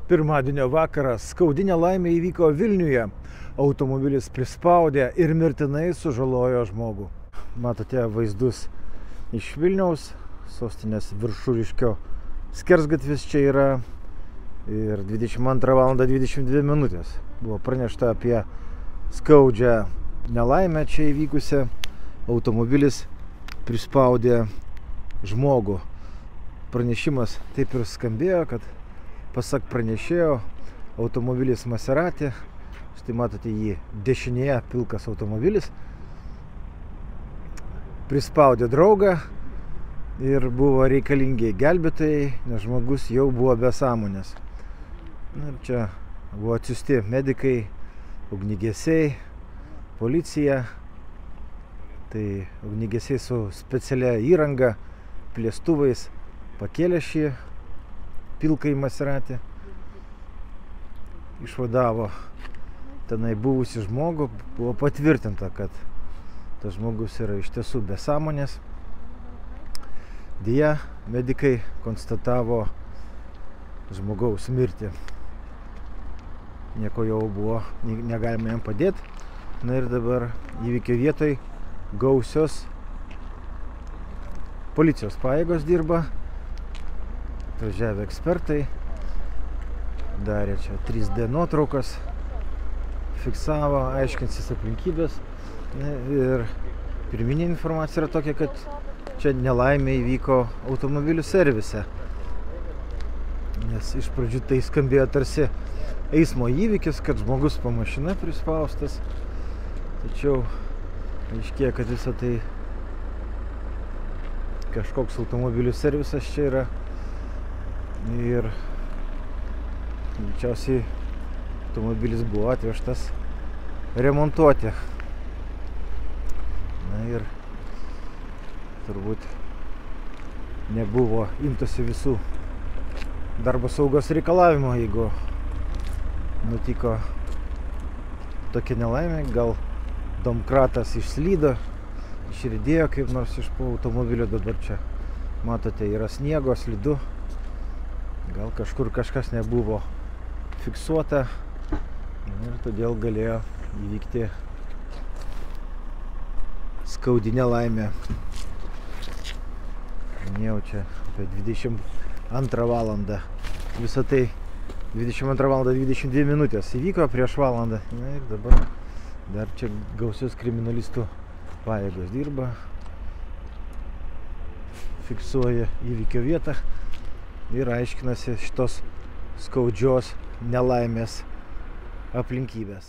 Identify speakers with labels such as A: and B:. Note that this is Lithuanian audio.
A: Pirmadienio vakarą skaudi nelaimė įvyko Vilniuje. Automobilis prispaudė ir mirtinai sužalojo žmogų. Matote vaizdus iš Vilniaus, sostinės Viršuliškio skersgatvis čia yra. Ir 22:22 buvo pranešta apie skaudžią nelaimę čia įvykusią. Automobilis prispaudė žmogų. Pranešimas taip ir skambėjo, kad pasak pranešėjo, automobilis Maserati, štai matote jį dešinėje, pilkas automobilis, prispaudė draugą ir buvo reikalingi gelbėtojai, nes žmogus jau buvo be sąmonės. Ir čia buvo atsiųsti medikai, ugniagesiai, policija. Tai ugniagesiai su specialia įranga, plėstuvais pakėlė šį pilkai Maserati, išvadavo tenai buvusi žmogų, buvo patvirtinta, kad tas žmogus yra iš tiesų be sąmonės. Deja, medikai konstatavo žmogaus mirtį. Nieko jau buvo, negalima jam padėti. Na ir dabar įvykio vietoj gausios policijos pajėgos dirba. Atvažiavę ekspertai, darė čia 3D nuotraukas, fiksavo, aiškinsis aplinkybės. Ir pirminė informacija yra tokia, kad čia nelaimė įvyko automobilių servise. Nes iš pradžių tai skambėjo tarsi eismo įvykis, kad žmogus po mašina prispaustas. Tačiau aiškėja, kad visą tai kažkoks automobilių servisas čia yra. Ir greičiausiai automobilis buvo atvežtas remontuoti. Na ir turbūt nebuvo imtasi visų darbo saugos reikalavimų, jeigu nutiko tokia nelaimė. Gal domkratas išslydo, išridėjo kaip nors iš po automobilio. Dabar čia matote, yra sniego, slidu. Gal kažkur kažkas nebuvo fiksuota ir todėl galėjo įvykti skaudi nelaimė. Minėjau, čia apie 22 valandą. Visą tai 22:22 įvyko prieš valandą. Na ir dabar dar čia gausios kriminalistų pajėgos dirba, fiksuoja įvykio vietą ir aiškinasi šitos skaudžios nelaimės aplinkybės.